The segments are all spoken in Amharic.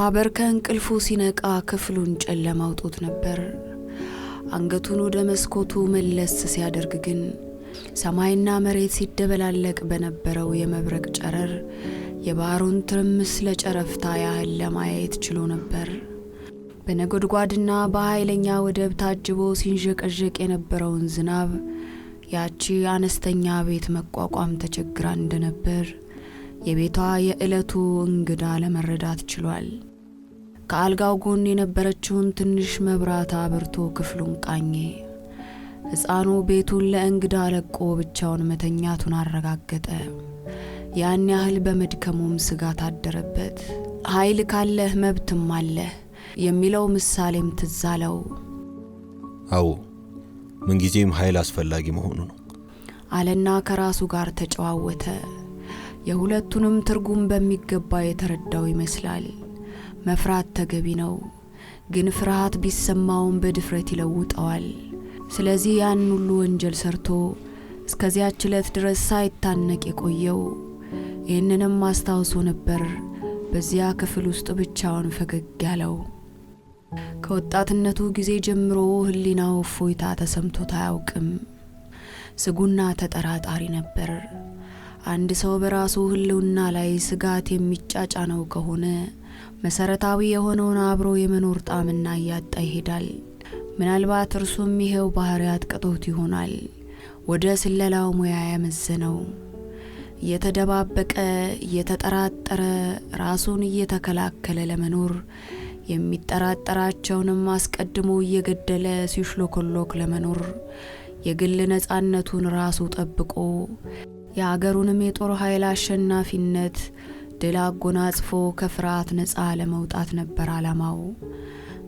ፋበር ከእንቅልፉ ሲነቃ ክፍሉን ጨለማ አውጦት ነበር። አንገቱን ወደ መስኮቱ መለስ ሲያደርግ ግን ሰማይና መሬት ሲደበላለቅ በነበረው የመብረቅ ጨረር የባህሩን ትርምስ ለጨረፍታ ያህል ለማየት ችሎ ነበር። በነጎድጓድና በኃይለኛ ወደብ ታጅቦ ሲንዠቀዠቅ የነበረውን ዝናብ ያቺ አነስተኛ ቤት መቋቋም ተቸግራ እንደነበር የቤቷ የዕለቱ እንግዳ ለመረዳት ችሏል። ከአልጋው ጎን የነበረችውን ትንሽ መብራት አብርቶ ክፍሉን ቃኘ። ሕፃኑ ቤቱን ለእንግዳ ለቆ ብቻውን መተኛቱን አረጋገጠ። ያን ያህል በመድከሙም ስጋት አደረበት። ኃይል ካለህ መብትም አለህ የሚለው ምሳሌም ትዝ አለው። አዎ ምንጊዜም ኃይል አስፈላጊ መሆኑ ነው አለና ከራሱ ጋር ተጨዋወተ። የሁለቱንም ትርጉም በሚገባ የተረዳው ይመስላል። መፍራት ተገቢ ነው፣ ግን ፍርሃት ቢሰማውም በድፍረት ይለውጠዋል። ስለዚህ ያን ሁሉ ወንጀል ሰርቶ እስከዚያች ዕለት ድረስ ሳይታነቅ የቆየው ይህንንም አስታውሶ ነበር በዚያ ክፍል ውስጥ ብቻውን ፈገግ ያለው። ከወጣትነቱ ጊዜ ጀምሮ ህሊናው እፎይታ ተሰምቶት አያውቅም። ስጉና ተጠራጣሪ ነበር። አንድ ሰው በራሱ ህልውና ላይ ስጋት የሚጫጫነው ከሆነ መሰረታዊ የሆነውን አብሮ የመኖር ጣምና እያጣ ይሄዳል። ምናልባት እርሱም ይሄው ባህሪያት ቀጦት ይሆናል ወደ ስለላው ሙያ ያመዘነው። እየተደባበቀ እየተጠራጠረ ራሱን እየተከላከለ ለመኖር የሚጠራጠራቸውንም አስቀድሞ እየገደለ ሲሽሎኮሎክ ለመኖር የግል ነጻነቱን ራሱ ጠብቆ የአገሩንም የጦር ኃይል አሸናፊነት ድል አጎናጽፎ ከፍርሃት ነጻ ለመውጣት ነበር ዓላማው።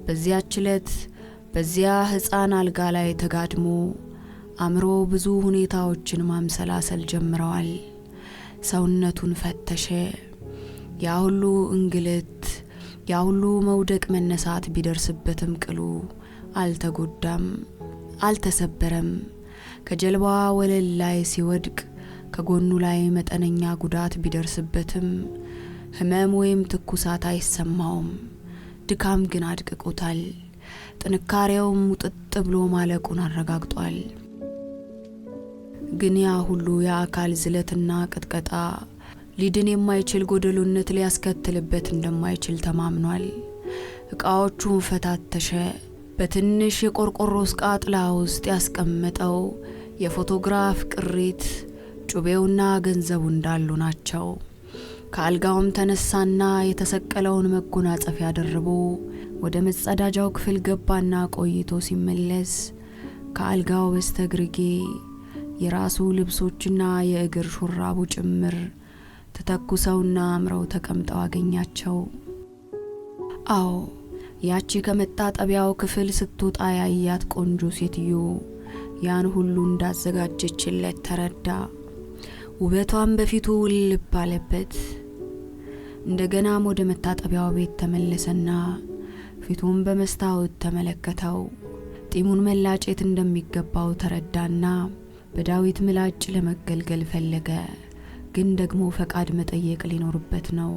በዚያች ዕለት በዚያ ሕፃን አልጋ ላይ ተጋድሞ አምሮ ብዙ ሁኔታዎችን ማምሰላሰል ጀምረዋል። ሰውነቱን ፈተሸ። ያ ሁሉ እንግልት፣ ያ ሁሉ መውደቅ መነሳት ቢደርስበትም ቅሉ አልተጎዳም፣ አልተሰበረም። ከጀልባዋ ወለል ላይ ሲወድቅ ከጎኑ ላይ መጠነኛ ጉዳት ቢደርስበትም ህመም ወይም ትኩሳት አይሰማውም። ድካም ግን አድቅቆታል። ጥንካሬውም ሙጥጥ ብሎ ማለቁን አረጋግጧል። ግን ያ ሁሉ የአካል ዝለትና ቅጥቀጣ ሊድን የማይችል ጎደሎነት ሊያስከትልበት እንደማይችል ተማምኗል። ዕቃዎቹን ፈታተሸ። በትንሽ የቆርቆሮ ስቃጥላ ውስጥ ያስቀመጠው የፎቶግራፍ ቅሪት ጩቤውና ገንዘቡ እንዳሉ ናቸው። ከአልጋውም ተነሳና የተሰቀለውን መጎናጸፊያ ደርቦ ወደ መጸዳጃው ክፍል ገባና ቆይቶ ሲመለስ ከአልጋው በስተግርጌ የራሱ ልብሶችና የእግር ሹራቡ ጭምር ተተኩሰውና አምረው ተቀምጠው አገኛቸው። አዎ ያቺ ከመታጠቢያው ክፍል ስትወጣ ያያት ቆንጆ ሴትዮ ያን ሁሉ እንዳዘጋጀችለት ተረዳ። ውበቷን በፊቱ ውልብ አለበት። እንደገናም ወደ መታጠቢያው ቤት ተመለሰና ፊቱን በመስታወት ተመለከተው። ጢሙን መላጨት እንደሚገባው ተረዳና በዳዊት ምላጭ ለመገልገል ፈለገ። ግን ደግሞ ፈቃድ መጠየቅ ሊኖርበት ነው።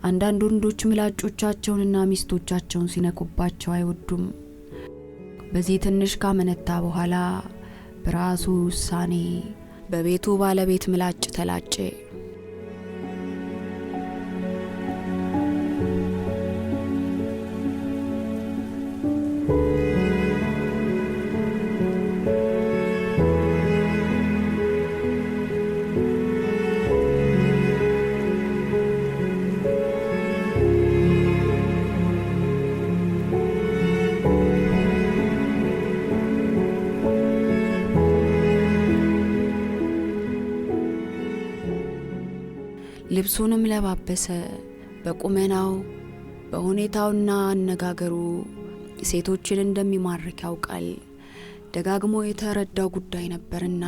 አንዳንድ ወንዶች ምላጮቻቸውንና ሚስቶቻቸውን ሲነኩባቸው አይወዱም። በዚህ ትንሽ ካመነታ በኋላ በራሱ ውሳኔ በቤቱ ባለቤት ምላጭ ተላጨ። ልብሱንም ለባበሰ። በቁመናው በሁኔታውና አነጋገሩ ሴቶችን እንደሚማርክ ያውቃል። ደጋግሞ የተረዳው ጉዳይ ነበርና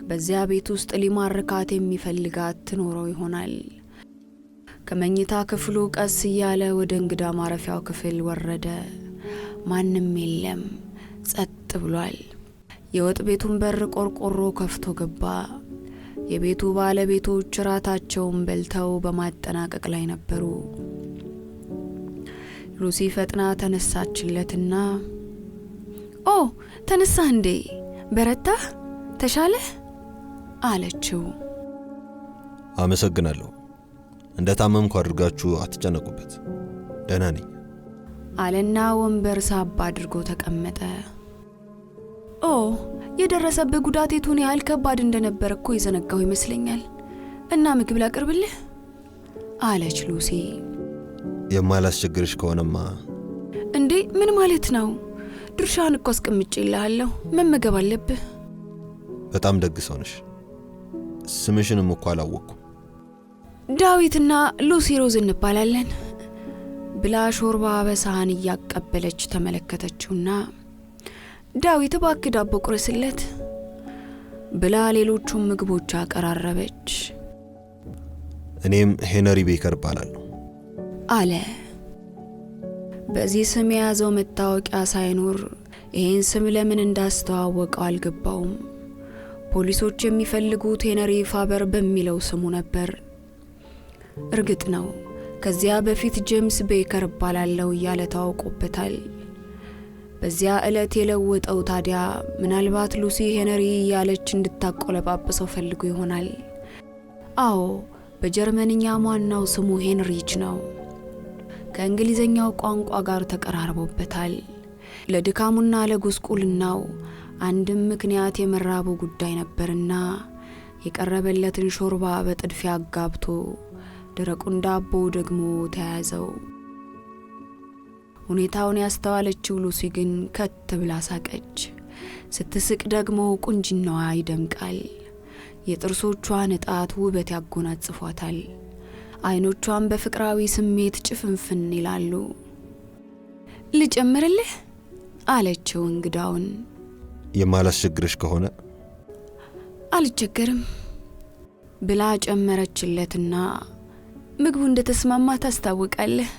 በዚያ ቤት ውስጥ ሊማርካት የሚፈልጋት ትኖረው ይሆናል። ከመኝታ ክፍሉ ቀስ እያለ ወደ እንግዳ ማረፊያው ክፍል ወረደ። ማንም የለም፣ ጸጥ ብሏል። የወጥ ቤቱን በር ቆርቆሮ ከፍቶ ገባ። የቤቱ ባለቤቶች ራታቸውን በልተው በማጠናቀቅ ላይ ነበሩ። ሉሲ ፈጥና ተነሳችለትና ኦ ተነሳህ እንዴ? በረታህ? ተሻለህ? አለችው። አመሰግናለሁ። እንደታመምኩ አድርጋችሁ አትጨነቁበት፣ ደህና ነኝ አለና ወንበር ሳብ አድርጎ ተቀመጠ። ኦ የደረሰብህ ጉዳት የቱን ያህል ከባድ እንደነበር እኮ የዘነጋው ይመስለኛል። እና ምግብ ላቅርብልህ? አለች ሉሲ። የማላስቸግርሽ ከሆነማ። እንዴ ምን ማለት ነው? ድርሻህን እኮ አስቀምጬልሃለሁ፣ መመገብ አለብህ። በጣም ደግ ሰው ነሽ። ስምሽንም እኮ አላወቅኩም። ዳዊትና ሉሲ ሮዝ እንባላለን ብላ ሾርባ በሳህን እያቀበለች ተመለከተችውና ዳዊት እባክህ ዳቦ ቁርስለት ብላ ሌሎቹን ምግቦች አቀራረበች። እኔም ሄነሪ ቤከር እባላለሁ አለ። በዚህ ስም የያዘው መታወቂያ ሳይኖር ይህን ስም ለምን እንዳስተዋወቀው አልገባውም። ፖሊሶች የሚፈልጉት ሄነሪ ፋበር በሚለው ስሙ ነበር። እርግጥ ነው ከዚያ በፊት ጄምስ ቤከር እባላለሁ እያለ ታውቆበታል። በዚያ ዕለት የለወጠው ታዲያ ምናልባት ሉሲ ሄነሪ እያለች እንድታቆለጳጵሰው ፈልጎ ይሆናል። አዎ በጀርመንኛ ዋናው ስሙ ሄንሪች ነው። ከእንግሊዘኛው ቋንቋ ጋር ተቀራርቦበታል። ለድካሙና ለጉስቁልናው አንድም ምክንያት የመራቡ ጉዳይ ነበርና የቀረበለትን ሾርባ በጥድፊያ አጋብቶ ደረቁን ዳቦ ደግሞ ተያዘው። ሁኔታውን ያስተዋለችው ሉሲ ግን ከት ብላ ሳቀች። ስትስቅ ደግሞ ቁንጅናዋ ይደምቃል። የጥርሶቿ ንጣት ውበት ያጎናጽፏታል። አይኖቿን በፍቅራዊ ስሜት ጭፍንፍን ይላሉ። ልጨምርልህ? አለችው እንግዳውን። የማላስቸግርሽ ከሆነ? አልቸገርም ብላ ጨመረችለትና ምግቡ እንደተስማማ ታስታውቃለህ።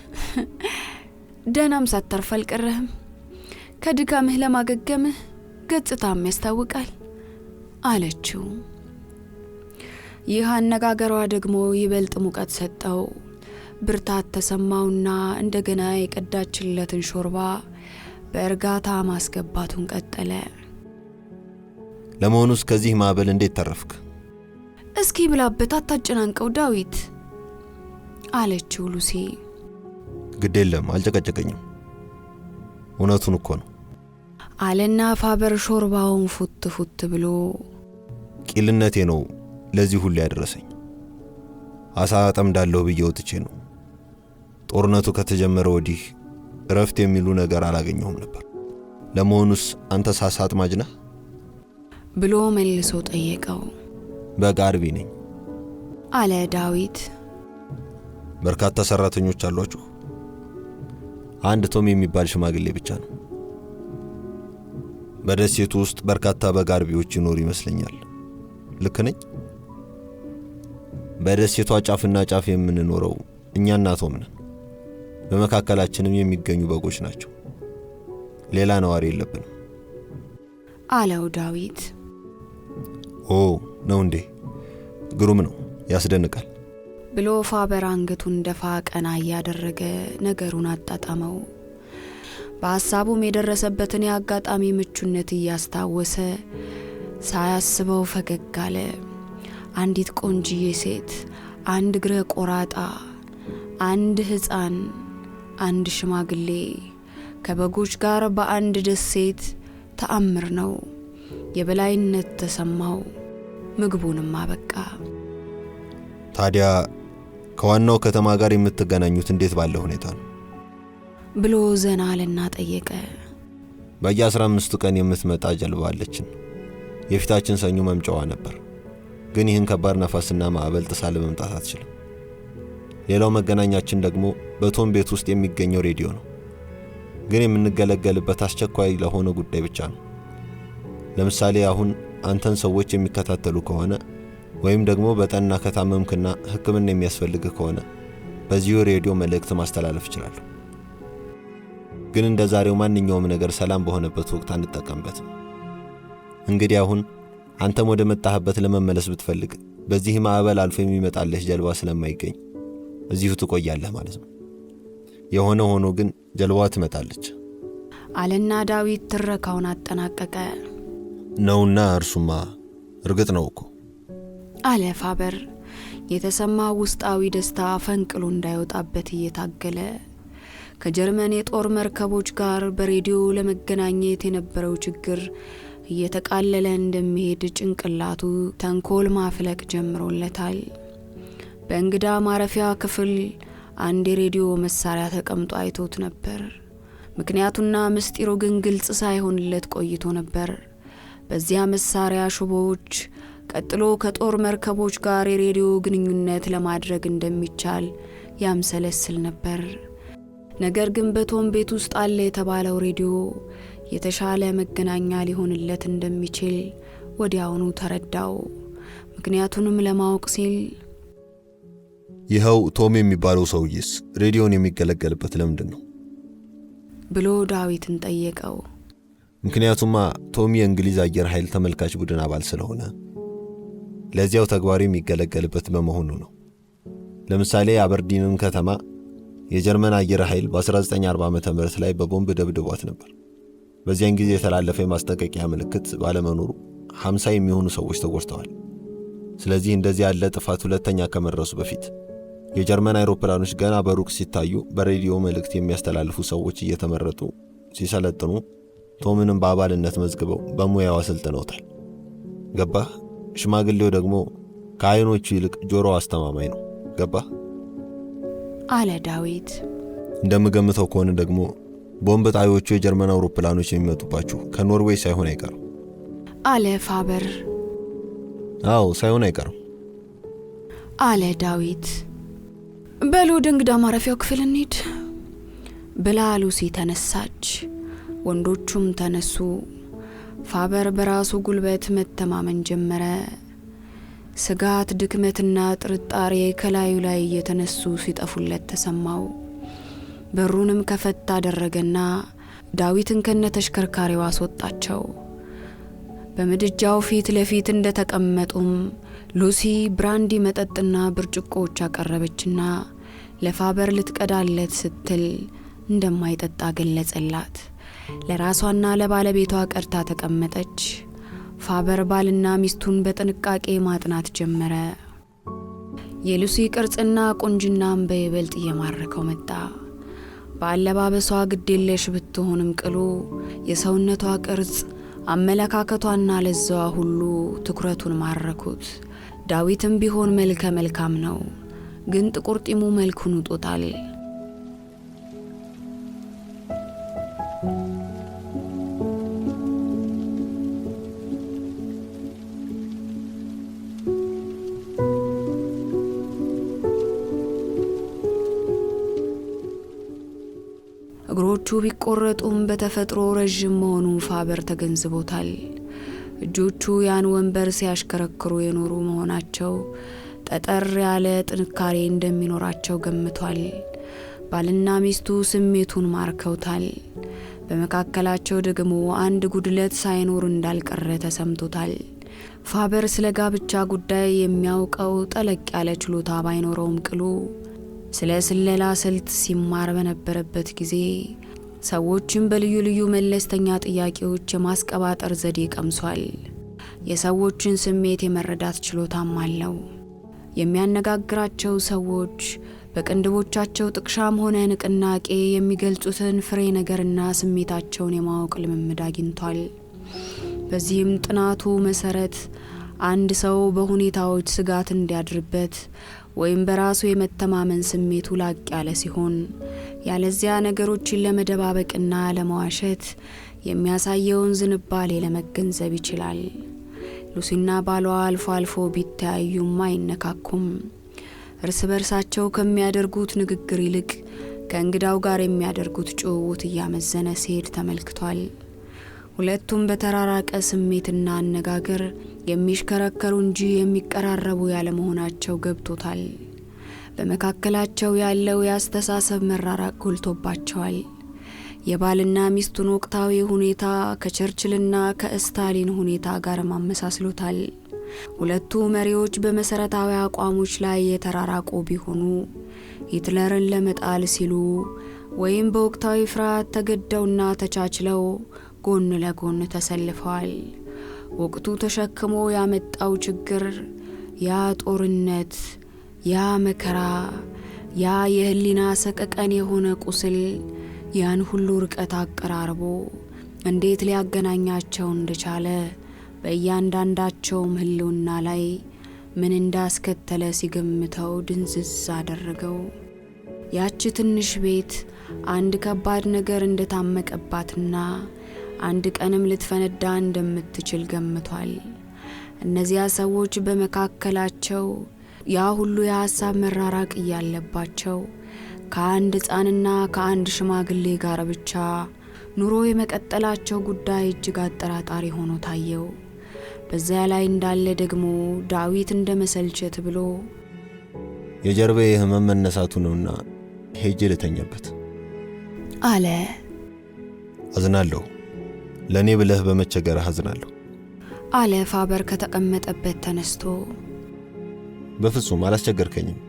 ደህናም ሳታርፍ አልቀረህም። ከድካምህ ለማገገምህ ገጽታም ያስታውቃል አለችው። ይህ አነጋገሯ ደግሞ ይበልጥ ሙቀት ሰጠው። ብርታት ተሰማውና እንደገና የቀዳችለትን ሾርባ በእርጋታ ማስገባቱን ቀጠለ። ለመሆኑስ ከዚህ ማዕበል እንዴት ተረፍክ? እስኪ ብላበት አታጨናንቀው ዳዊት አለችው ሉሲ። ግድ የለም አልጨቀጨቀኝም፣ እውነቱን እኮ ነው አለና ፋበር ሾርባውን ፉት ፉት ብሎ ቂልነቴ ነው ለዚህ ሁሉ ያደረሰኝ። አሳ አጠምዳለሁ ብዬ ወጥቼ ነው። ጦርነቱ ከተጀመረ ወዲህ እረፍት የሚሉ ነገር አላገኘሁም ነበር። ለመሆኑስ አንተስ አሳ አጥማጅ ነህ? ብሎ መልሶ ጠየቀው። በጋርቢ ነኝ አለ ዳዊት። በርካታ ሰራተኞች አሏችሁ? አንድ ቶም የሚባል ሽማግሌ ብቻ ነው። በደሴቱ ውስጥ በርካታ በጋርቢዎች ይኖሩ ይመስለኛል። ልክ ነኝ? በደሴቷ ጫፍና ጫፍ የምንኖረው እኛና ቶም ነን። በመካከላችንም የሚገኙ በጎች ናቸው። ሌላ ነዋሪ የለብንም አለው ዳዊት። ኦ ነው እንዴ? ግሩም ነው፣ ያስደንቃል ብሎ ፋበር አንገቱን ደፋ ቀና እያደረገ ነገሩን አጣጣመው። በሐሳቡም የደረሰበትን የአጋጣሚ ምቹነት እያስታወሰ ሳያስበው ፈገግ አለ። አንዲት ቆንጂዬ ሴት፣ አንድ እግረ ቆራጣ፣ አንድ ሕፃን፣ አንድ ሽማግሌ ከበጎች ጋር በአንድ ደሴት ተአምር ነው። የበላይነት ተሰማው። ምግቡንም አበቃ። ታዲያ ከዋናው ከተማ ጋር የምትገናኙት እንዴት ባለ ሁኔታ ነው? ብሎ ዘና አለና ጠየቀ። በየ15 ቀን የምትመጣ ጀልባ አለችን። የፊታችን ሰኞ መምጫዋ ነበር። ግን ይህን ከባድ ነፋስና ማዕበል ጥሳ ለመምጣት አትችልም። ሌላው መገናኛችን ደግሞ በቶም ቤት ውስጥ የሚገኘው ሬዲዮ ነው። ግን የምንገለገልበት አስቸኳይ ለሆነ ጉዳይ ብቻ ነው። ለምሳሌ አሁን አንተን ሰዎች የሚከታተሉ ከሆነ ወይም ደግሞ በጠና ከታመምክና ሕክምና የሚያስፈልግ ከሆነ በዚሁ ሬዲዮ መልእክት ማስተላለፍ ይችላል። ግን እንደ ዛሬው ማንኛውም ነገር ሰላም በሆነበት ወቅት አንጠቀምበትም። እንግዲህ አሁን አንተም ወደ መጣህበት ለመመለስ ብትፈልግ በዚህ ማዕበል አልፎ የሚመጣልህ ጀልባ ስለማይገኝ እዚሁ ትቆያለህ ማለት ነው። የሆነ ሆኖ ግን ጀልባዋ ትመጣለች አለና ዳዊት ትረካውን አጠናቀቀ። ነውና እርሱማ እርግጥ ነው እኮ አለ ፋበር የተሰማ ውስጣዊ ደስታ ፈንቅሎ እንዳይወጣበት እየታገለ። ከጀርመን የጦር መርከቦች ጋር በሬዲዮ ለመገናኘት የነበረው ችግር እየተቃለለ እንደሚሄድ ጭንቅላቱ ተንኮል ማፍለቅ ጀምሮለታል። በእንግዳ ማረፊያ ክፍል አንድ የሬዲዮ መሳሪያ ተቀምጦ አይቶት ነበር። ምክንያቱና ምስጢሩ ግን ግልጽ ሳይሆንለት ቆይቶ ነበር። በዚያ መሳሪያ ሽቦዎች ቀጥሎ ከጦር መርከቦች ጋር የሬዲዮ ግንኙነት ለማድረግ እንደሚቻል ያምሰለስል ነበር። ነገር ግን በቶም ቤት ውስጥ አለ የተባለው ሬዲዮ የተሻለ መገናኛ ሊሆንለት እንደሚችል ወዲያውኑ ተረዳው። ምክንያቱንም ለማወቅ ሲል ይኸው ቶም የሚባለው ሰውዬስ ሬዲዮን የሚገለገልበት ለምንድን ነው ብሎ ዳዊትን ጠየቀው። ምክንያቱማ ቶም የእንግሊዝ አየር ኃይል ተመልካች ቡድን አባል ስለሆነ ለዚያው ተግባሩ የሚገለገልበት በመሆኑ ነው። ለምሳሌ አበርዲንን ከተማ የጀርመን አየር ኃይል በ1940 ዓመተ ምህረት ላይ በቦምብ ደብድቧት ነበር። በዚያን ጊዜ የተላለፈ የማስጠንቀቂያ ምልክት ባለመኖሩ 50 የሚሆኑ ሰዎች ተጎድተዋል። ስለዚህ እንደዚህ ያለ ጥፋት ሁለተኛ ከመድረሱ በፊት የጀርመን አይሮፕላኖች ገና በሩቅ ሲታዩ በሬዲዮ መልእክት የሚያስተላልፉ ሰዎች እየተመረጡ ሲሰለጥኑ ቶምንም በአባልነት መዝግበው በሙያው አሰልጥነውታል። ገባህ? ሽማግሌው ደግሞ ከአይኖቹ ይልቅ ጆሮው አስተማማኝ ነው። ገባህ? አለ ዳዊት። እንደምገምተው ከሆነ ደግሞ ቦምብ ጣዮቹ የጀርመን አውሮፕላኖች የሚመጡባቸው ከኖርዌይ ሳይሆን አይቀርም አለ ፋበር። አዎ ሳይሆን አይቀርም አለ ዳዊት። በሉ ወደ እንግዳ ማረፊያው ክፍል እንሂድ ብላ ሉሲ ተነሳች። ወንዶቹም ተነሱ። ፋበር በራሱ ጉልበት መተማመን ጀመረ። ስጋት፣ ድክመትና ጥርጣሬ ከላዩ ላይ እየተነሱ ሲጠፉለት ተሰማው። በሩንም ከፈት አደረገና ዳዊትን ከነተሽከርካሪው አስወጣቸው። በምድጃው ፊት ለፊት እንደተቀመጡም ሉሲ ብራንዲ መጠጥና ብርጭቆዎች አቀረበችና ለፋበር ልትቀዳለት ስትል እንደማይጠጣ ገለጸላት። ለራሷና ለባለቤቷ ቀርታ ተቀመጠች። ፋበር ባልና ሚስቱን በጥንቃቄ ማጥናት ጀመረ። የሉሲ ቅርጽና ቁንጅናም በይበልጥ እየማረከው መጣ። በአለባበሷ ግዴለሽ ብትሆንም ቅሉ የሰውነቷ ቅርጽ፣ አመለካከቷና ለዛዋ ሁሉ ትኩረቱን ማረኩት። ዳዊትም ቢሆን መልከ መልካም ነው፣ ግን ጥቁር ጢሙ መልኩን ውጦታል። እግሮቹ ቢቆረጡም በተፈጥሮ ረጅም መሆኑ ፋበር ተገንዝቦታል። እጆቹ ያን ወንበር ሲያሽከረክሩ የኖሩ መሆናቸው ጠጠር ያለ ጥንካሬ እንደሚኖራቸው ገምቷል። ባልና ሚስቱ ስሜቱን ማርከውታል። በመካከላቸው ደግሞ አንድ ጉድለት ሳይኖር እንዳልቀረ ተሰምቶታል። ፋበር ስለ ጋብቻ ጉዳይ የሚያውቀው ጠለቅ ያለ ችሎታ ባይኖረውም ቅሉ ስለ ስለላ ስልት ሲማር በነበረበት ጊዜ ሰዎችን በልዩ ልዩ መለስተኛ ጥያቄዎች የማስቀባጠር ዘዴ ቀምሷል። የሰዎችን ስሜት የመረዳት ችሎታም አለው። የሚያነጋግራቸው ሰዎች በቅንድቦቻቸው ጥቅሻም ሆነ ንቅናቄ የሚገልጹትን ፍሬ ነገርና ስሜታቸውን የማወቅ ልምምድ አግኝቷል። በዚህም ጥናቱ መሰረት አንድ ሰው በሁኔታዎች ስጋት እንዲያድርበት ወይም በራሱ የመተማመን ስሜቱ ላቅ ያለ ሲሆን ያለዚያ ነገሮችን ለመደባበቅና ለመዋሸት የሚያሳየውን ዝንባሌ ለመገንዘብ ይችላል። ሉሲና ባሏ አልፎ አልፎ ቢተያዩም አይነካኩም። እርስ በርሳቸው ከሚያደርጉት ንግግር ይልቅ ከእንግዳው ጋር የሚያደርጉት ጭውውት እያመዘነ ሲሄድ ተመልክቷል። ሁለቱም በተራራቀ ስሜትና አነጋገር የሚሽከረከሩ እንጂ የሚቀራረቡ ያለ መሆናቸው ገብቶታል። በመካከላቸው ያለው የአስተሳሰብ መራራቅ ጎልቶባቸዋል። የባልና ሚስቱን ወቅታዊ ሁኔታ ከቸርችልና ከስታሊን ሁኔታ ጋር ማመሳስሎታል። ሁለቱ መሪዎች በመሰረታዊ አቋሞች ላይ የተራራቁ ቢሆኑ ሂትለርን ለመጣል ሲሉ ወይም በወቅታዊ ፍርሃት ተገደውና ተቻችለው ጎን ለጎን ተሰልፈዋል። ወቅቱ ተሸክሞ ያመጣው ችግር፣ ያ ጦርነት፣ ያ መከራ፣ ያ የህሊና ሰቀቀን የሆነ ቁስል ያን ሁሉ ርቀት አቀራርቦ እንዴት ሊያገናኛቸው እንደቻለ በእያንዳንዳቸውም ህልውና ላይ ምን እንዳስከተለ ሲገምተው ድንዝዝ አደረገው። ያቺ ትንሽ ቤት አንድ ከባድ ነገር እንደታመቀባትና አንድ ቀንም ልትፈነዳ እንደምትችል ገምቷል። እነዚያ ሰዎች በመካከላቸው ያ ሁሉ የሐሳብ መራራቅ እያለባቸው ከአንድ ሕፃንና ከአንድ ሽማግሌ ጋር ብቻ ኑሮ የመቀጠላቸው ጉዳይ እጅግ አጠራጣሪ ሆኖ ታየው። በዚያ ላይ እንዳለ ደግሞ ዳዊት እንደመሰልቸት ብሎ የጀርባዬ ህመም መነሳቱ ነውና ሄጄ ልተኛበት አለ። አዝናለሁ፣ ለኔ ብለህ በመቸገር አዝናለሁ አለ ፋበር ከተቀመጠበት ተነስቶ። በፍጹም አላስቸገርከኝም።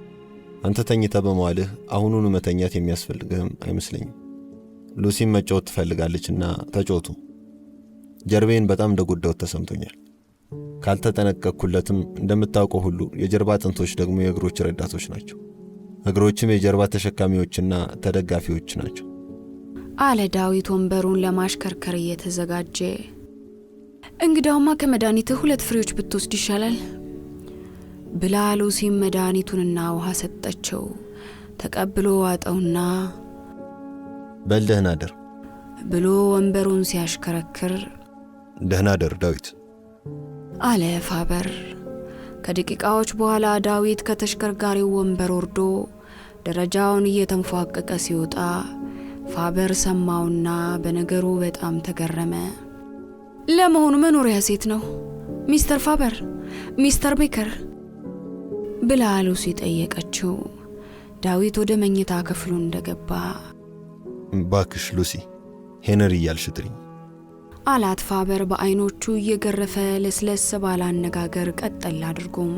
አንተ ተኝተህ በመዋልህ አሁኑኑ መተኛት የሚያስፈልግህም አይመስለኝም። ሉሲም መጫወት ትፈልጋለችና ተጫወቱ። ጀርባዬን በጣም እንደጎዳሁት ተሰምቶኛል። ካልተጠነቀቅኩለትም እንደምታውቀው ሁሉ የጀርባ አጥንቶች ደግሞ የእግሮች ረዳቶች ናቸው። እግሮችም የጀርባ ተሸካሚዎችና ተደጋፊዎች ናቸው አለ ዳዊት ወንበሩን ለማሽከርከር እየተዘጋጀ። እንግዳውማ ከመድኃኒትህ 2 ፍሬዎች ብትወስድ ይሻላል ብላ ሉሲም መድኃኒቱንና ውሃ ሰጠችው። ተቀብሎ ዋጠውና በል ደህና ደር ብሎ ወንበሩን ሲያሽከረክር ደህና ደር ዳዊት አለ ፋበር። ከደቂቃዎች በኋላ ዳዊት ከተሽከርካሪው ወንበር ወርዶ ደረጃውን እየተንፏቀቀ ሲወጣ ፋበር ሰማውና በነገሩ በጣም ተገረመ። ለመሆኑ መኖሪያ ሴት ነው ሚስተር ፋበር? ሚስተር ቤከር ብላ ሉሲ ጠየቀችው። ዳዊት ወደ መኝታ ክፍሉ እንደገባ ባክሽ ሉሲ ሄነሪ እያልሽ ጥሪኝ አላት ፋበር በአይኖቹ እየገረፈ ለስለስ ባለ አነጋገር ቀጠል አድርጎም።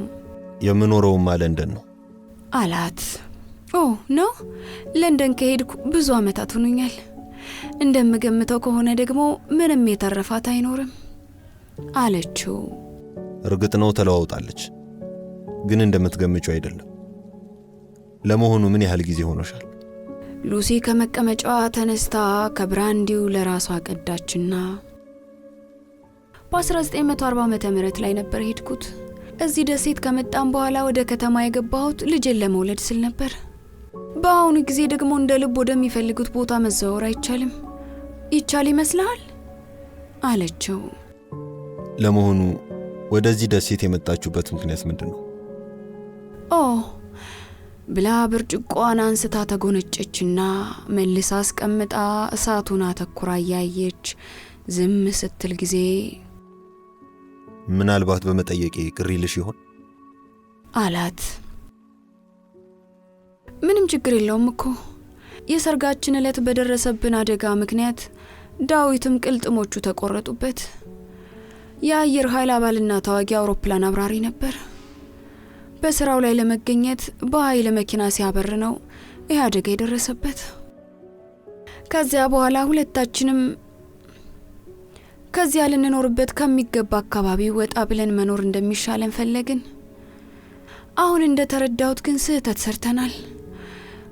የምኖረውማ ለንደን ነው አላት። ኦ ነው? ለንደን ከሄድኩ ብዙ ዓመታት ሆኖኛል። እንደምገምተው ከሆነ ደግሞ ምንም የተረፋት አይኖርም አለችው። እርግጥ ነው ተለዋውጣለች፣ ግን እንደምትገምጪው አይደለም። ለመሆኑ ምን ያህል ጊዜ ሆኖሻል? ሉሲ ከመቀመጫዋ ተነስታ ከብራንዲው ለራሷ ቀዳችና በ1940 ዓመተ ምህረት ላይ ነበር ሄድኩት። እዚህ ደሴት ከመጣም በኋላ ወደ ከተማ የገባሁት ልጅን ለመውለድ ስል ነበር። በአሁኑ ጊዜ ደግሞ እንደ ልብ ወደሚፈልጉት ቦታ መዘዋወር አይቻልም። ይቻል ይመስልሃል? አለችው። ለመሆኑ ወደዚህ ደሴት የመጣችሁበት ምክንያት ምንድነው? ኦ ብላ ብርጭቆዋን አንስታ ተጎነጨችና መልሳ አስቀምጣ እሳቱን አተኩራ ያየች ዝም ስትል ጊዜ ምናልባት በመጠየቄ ቅር ይልሽ ይሆን አላት። ምንም ችግር የለውም እኮ የሰርጋችን ዕለት በደረሰብን አደጋ ምክንያት ዳዊትም ቅልጥሞቹ ተቆረጡበት። የአየር ኃይል አባልና ተዋጊ አውሮፕላን አብራሪ ነበር። በስራው ላይ ለመገኘት በኃይል መኪና ሲያበር ነው ይህ አደጋ የደረሰበት። ከዚያ በኋላ ሁለታችንም ከዚያ ልንኖርበት ከሚገባ አካባቢ ወጣ ብለን መኖር እንደሚሻለን ፈለግን። አሁን እንደተረዳሁት ግን ስህተት ሰርተናል።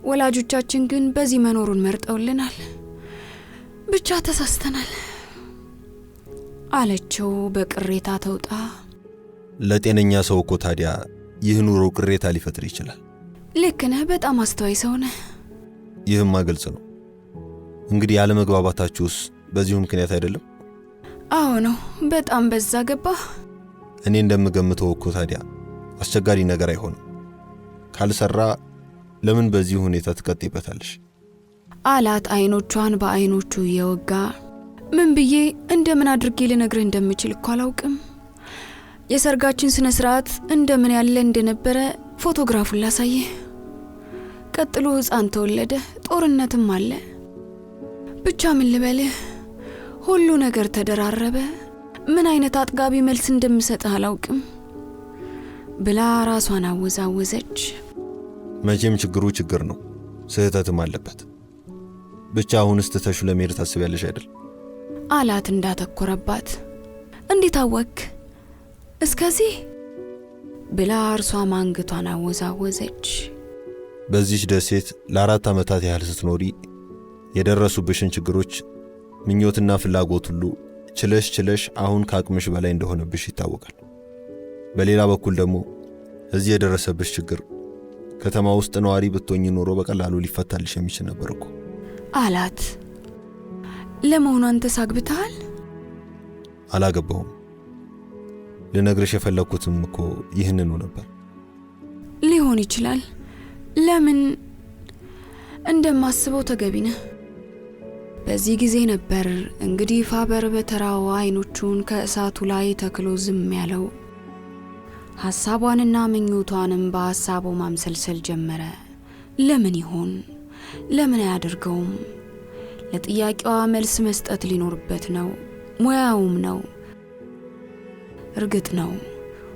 ወላጆቻችን ግን በዚህ መኖሩን መርጠውልናል። ብቻ ተሳስተናል አለችው በቅሬታ ተውጣ። ለጤነኛ ሰው እኮ ታዲያ ይህ ኑሮ ቅሬታ ሊፈጥር ይችላል። ልክ ነህ፣ በጣም አስተዋይ ሰው ነህ። ይህማ ግልጽ ነው። እንግዲህ ያለመግባባታችሁስ በዚሁ ምክንያት አይደለም? አዎ ነው፣ በጣም በዛ ገባ። እኔ እንደምገምተው እኮ ታዲያ አስቸጋሪ ነገር አይሆንም። ካልሰራ ለምን በዚህ ሁኔታ ትቀጥይበታለሽ? አላት አይኖቿን በአይኖቹ እየወጋ። ምን ብዬ እንደምን አድርጌ ልነግርህ እንደምችል እኮ አላውቅም። የሰርጋችን ስነ ስርዓት እንደምን ያለ እንደነበረ ፎቶግራፉን ላሳየ። ቀጥሎ ሕፃን ተወለደ፣ ጦርነትም አለ። ብቻ ምን ልበልህ፣ ሁሉ ነገር ተደራረበ። ምን አይነት አጥጋቢ መልስ እንደምሰጥህ አላውቅም ብላ ራሷን አወዛወዘች። መቼም ችግሩ ችግር ነው፣ ስህተትም አለበት። ብቻ አሁንስ ትተሹ ለመሄድ ታስቢያለሽ አይደል? አላት እንዳተኮረባት። እንዴት አወክ እስከዚህ ብላ እርሷ አንገቷን አወዛወዘች። በዚህ ደሴት ለ4 ዓመታት ያህል ስትኖሪ የደረሱብሽን ችግሮች፣ ምኞትና ፍላጎት ሁሉ ችለሽ አሁን ከአቅምሽ በላይ እንደሆነብሽ ይታወቃል። በሌላ በኩል ደግሞ እዚህ የደረሰብሽ ችግር ከተማ ውስጥ ነዋሪ ብትሆኚ ኖሮ በቀላሉ ሊፈታልሽ የሚችል ነበር እኮ አላት። ለመሆኑ አንተስ አግብተሃል? አላገባሁም። ልነግርሽ የፈለኩትም እኮ ይህንኑ ነበር። ሊሆን ይችላል። ለምን እንደማስበው ተገቢ ነህ። በዚህ ጊዜ ነበር እንግዲህ ፋበር በተራው አይኖቹን ከእሳቱ ላይ ተክሎ ዝም ያለው። ሐሳቧንና ምኞቷንም በሐሳቡ ማምሰልሰል ጀመረ። ለምን ይሆን? ለምን አያደርገውም? ለጥያቄዋ መልስ መስጠት ሊኖርበት ነው። ሙያውም ነው። እርግጥ ነው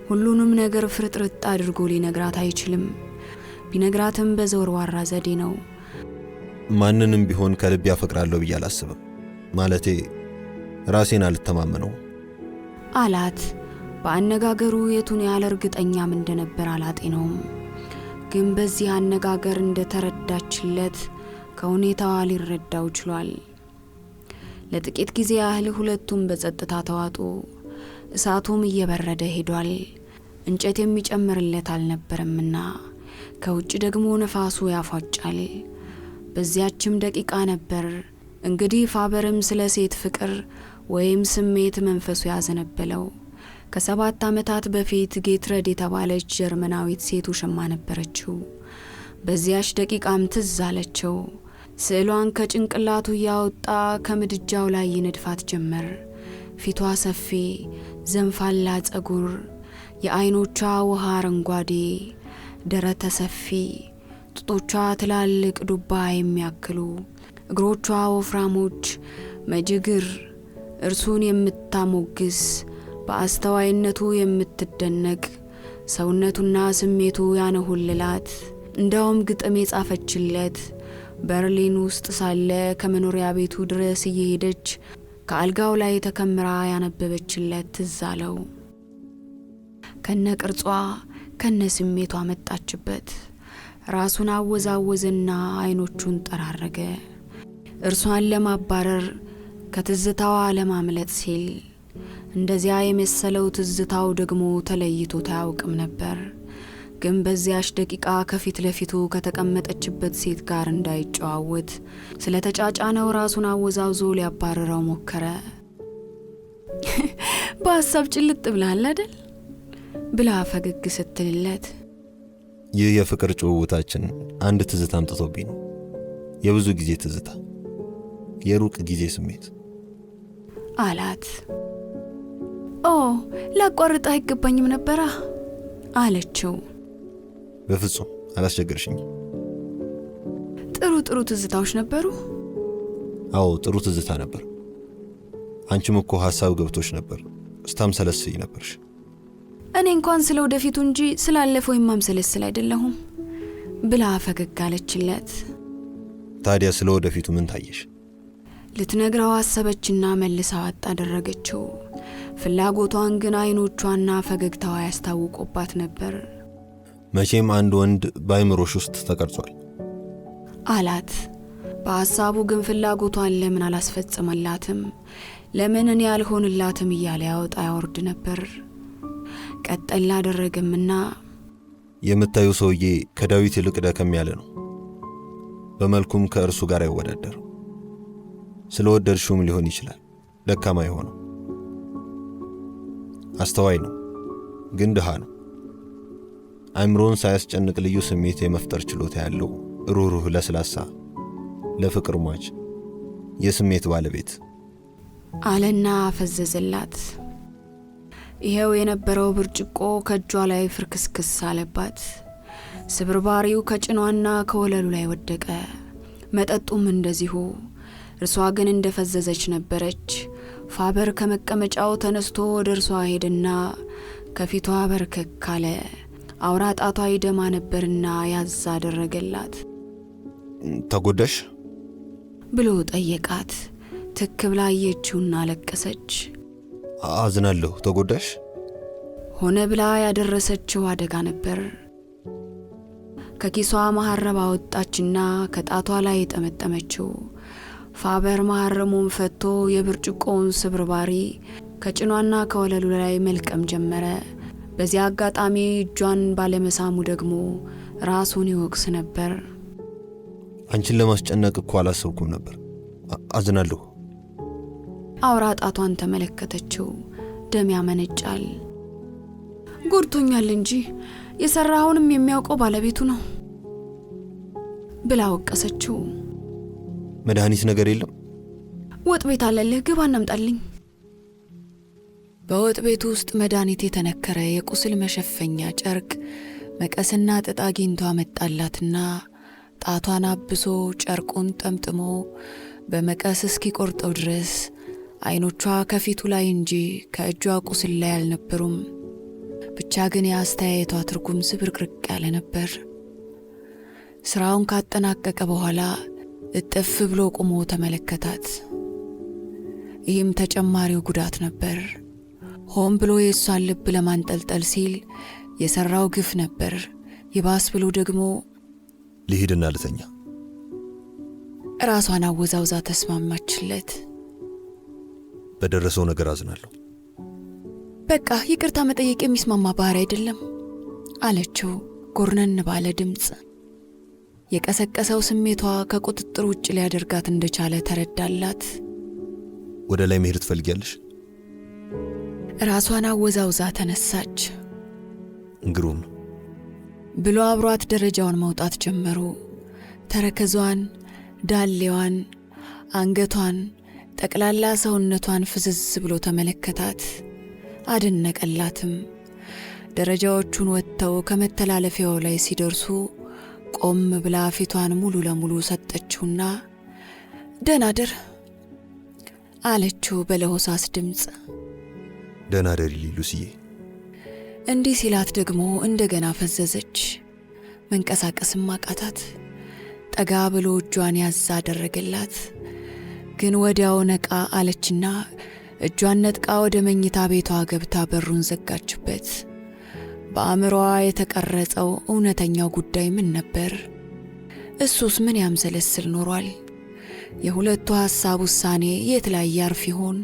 ሁሉንም ነገር ፍርጥርጥ አድርጎ ሊነግራት አይችልም። ቢነግራትም በዘወርዋራ ዘዴ ነው። ማንንም ቢሆን ከልብ ያፈቅራለሁ ብዬ አላስብም። ማለቴ ራሴን አልተማመነው አላት። በአነጋገሩ የቱን ያህል እርግጠኛም እንደነበር አላጤነውም። ግን በዚህ አነጋገር እንደተረዳችለት ከሁኔታዋ ሊረዳው ችሏል። ለጥቂት ጊዜ ያህል ሁለቱም በጸጥታ ተዋጡ። እሳቱም እየበረደ ሄዷል። እንጨት የሚጨምርለት አልነበረምና ከውጭ ደግሞ ነፋሱ ያፏጫል። በዚያችም ደቂቃ ነበር እንግዲህ ፋበርም ስለ ሴት ፍቅር ወይም ስሜት መንፈሱ ያዘነበለው። ከ7 ዓመታት በፊት ጌትረድ የተባለች ጀርመናዊት ሴት ውሽማ ነበረችው። በዚያች ደቂቃም ትዝ አለችው። ስዕሏን ከጭንቅላቱ ያወጣ ከምድጃው ላይ ይነድፋት ጀመር። ፊቷ ሰፊ ዘንፋላ ጸጉር፣ የአይኖቿ ውሃ አረንጓዴ፣ ደረተ ሰፊ፣ ጡቶቿ ትላልቅ ዱባ የሚያክሉ፣ እግሮቿ ወፍራሞች፣ መጅግር፣ እርሱን የምታሞግስ በአስተዋይነቱ የምትደነቅ፣ ሰውነቱና ስሜቱ ያነሁልላት፣ እንዳውም ግጥም የጻፈችለት፣ በርሊን ውስጥ ሳለ ከመኖሪያ ቤቱ ድረስ እየሄደች ከአልጋው ላይ ተከምራ ያነበበችለት ትዝ አለው። ከነ ቅርጿ ከነ ስሜቷ መጣችበት። ራሱን አወዛወዘና አይኖቹን ጠራረገ። እርሷን ለማባረር ከትዝታዋ ለማምለጥ ሲል እንደዚያ የመሰለው ትዝታው ደግሞ ተለይቶት አያውቅም ነበር። ግን በዚያች ደቂቃ ከፊት ለፊቱ ከተቀመጠችበት ሴት ጋር እንዳይጨዋወት ስለተጫጫነው ራሱን አወዛውዞ ሊያባረረው ሞከረ። በሐሳብ ጭልጥ ብለሃል አይደል ብላ ፈገግ ስትልለት፣ ይህ የፍቅር ጭውውታችን አንድ ትዝታ አምጥቶብኝ ነው። የብዙ ጊዜ ትዝታ፣ የሩቅ ጊዜ ስሜት አላት። ኦ ላቋርጥ አይገባኝም ነበራ አለችው። በፍጹም አላስቸገርሽኝ። ጥሩ ትዝታዎች ነበሩ። አዎ ጥሩ ትዝታ ነበር። አንቺም እኮ ሐሳብ ገብቶሽ ነበር፣ ስታምሰለስይ ነበርሽ። እኔ እንኳን ስለ ወደፊቱ እንጂ ስላለፈው የማምሰለስል አይደለሁም ብላ ፈገግ አለችለት። ታዲያ ስለ ወደፊቱ ምን ታየሽ? ልትነግረው አሰበችና መልሳ ዋጥ አደረገችው። ፍላጎቷን ግን አይኖቿና ፈገግታዋ ያስታውቁባት ነበር። መቼም አንድ ወንድ በአይምሮሽ ውስጥ ተቀርጿል አላት። በሐሳቡ ግን ፍላጎቷን ለምን አላስፈጸመላትም? ለምን እኔ ያልሆንላትም እያለ ያወጣ ያወርድ ነበር። ቀጠል አደረገምና የምታዩ ሰውዬ ከዳዊት ይልቅ ደከም ያለ ነው። በመልኩም ከእርሱ ጋር አይወዳደር። ስለወደድሽውም ሊሆን ይችላል ደካማ የሆነው። አስተዋይ ነው ግን ድሃ ነው። አይምሮን ሳያስጨንቅ ልዩ ስሜት የመፍጠር ችሎታ ያለው ሩህሩህ፣ ለስላሳ፣ ለፍቅር ሟች የስሜት ባለቤት አለና ፈዘዘላት። ይሄው የነበረው ብርጭቆ ከእጇ ላይ ፍርክስክስ አለባት። ስብርባሪው ከጭኗና ከወለሉ ላይ ወደቀ። መጠጡም እንደዚሁ። እርሷ ግን እንደፈዘዘች ነበረች። ፋበር ከመቀመጫው ተነስቶ ወደ እርሷ ሄደና ከፊቷ በርከክ አለ። አውራ ጣቷ ይደማ ነበርና ያዝ አደረገላት። ተጎዳሽ ብሎ ጠየቃት። ትክ ብላ አየችውና አለቀሰች። አዝናለሁ። ተጎዳሽ? ሆነ ብላ ያደረሰችው አደጋ ነበር። ከኪሷ መሐረብ አወጣችና ከጣቷ ላይ ጠመጠመችው። ፋበር መሐረሙን ፈቶ የብርጭቆውን ስብርባሪ ከጭኗና ከወለሉ ላይ መልቀም ጀመረ። በዚህ አጋጣሚ እጇን ባለመሳሙ ደግሞ ራሱን ይወቅስ ነበር። አንቺን ለማስጨነቅ እኮ አላሰብኩም ነበር። አዝናለሁ። አውራ ጣቷን ተመለከተችው። ደም ያመነጫል። ጎድቶኛል እንጂ የሰራውንም የሚያውቀው ባለቤቱ ነው ብላ ወቀሰችው። መድኃኒት ነገር የለም? ወጥ ቤት አለልህ፣ ግባ እናምጣልኝ። በወጥ ቤት ውስጥ መድኃኒት የተነከረ የቁስል መሸፈኛ ጨርቅ፣ መቀስና ጥጥ አግኝቶ አመጣላትና ጣቷን አብሶ ጨርቁን ጠምጥሞ በመቀስ እስኪቆርጠው ድረስ አይኖቿ ከፊቱ ላይ እንጂ ከእጇ ቁስል ላይ አልነበሩም። ብቻ ግን የአስተያየቷ ትርጉም ዝብርቅርቅ ያለ ነበር። ስራውን ካጠናቀቀ በኋላ እጥፍ ብሎ ቆሞ ተመለከታት። ይህም ተጨማሪው ጉዳት ነበር። ሆን ብሎ የእሷን ልብ ለማንጠልጠል ሲል የሰራው ግፍ ነበር። ይባስ ብሎ ደግሞ ልሂድና ልተኛ። ራሷን አወዛውዛ ተስማማችለት። በደረሰው ነገር አዝናለሁ። በቃ ይቅርታ መጠየቅ የሚስማማ ባህሪ አይደለም አለችው ጎርነን ባለ ድምፅ። የቀሰቀሰው ስሜቷ ከቁጥጥር ውጭ ሊያደርጋት እንደቻለ ተረዳላት። ወደ ላይ መሄድ ትፈልጊያለሽ? ራሷን አወዛውዛ ተነሳች። ግሩም ብሎ አብሯት ደረጃውን መውጣት ጀመሩ። ተረከዟን፣ ዳሌዋን፣ አንገቷን፣ ጠቅላላ ሰውነቷን ፍዝዝ ብሎ ተመለከታት። አደነቀላትም። ደረጃዎቹን ወጥተው ከመተላለፊያው ላይ ሲደርሱ ቆም ብላ ፊቷን ሙሉ ለሙሉ ሰጠችውና ደህና ደር አለችው በለሆሳስ ድምፅ። ደህና ደሪ ሉሲዬ። እንዲህ ሲላት ደግሞ እንደገና ፈዘዘች። መንቀሳቀስም አቃታት። ጠጋ ብሎ እጇን ያዝ አደረገላት። ግን ወዲያው ነቃ አለችና እጇን ነጥቃ ወደ መኝታ ቤቷ ገብታ በሩን ዘጋችበት። በአእምሮዋ የተቀረጸው እውነተኛው ጉዳይ ምን ነበር? እሱስ ምን ያምሰለስል ኖሯል? የሁለቱ ሐሳብ ውሳኔ የት ላይ ያርፍ ይሆን?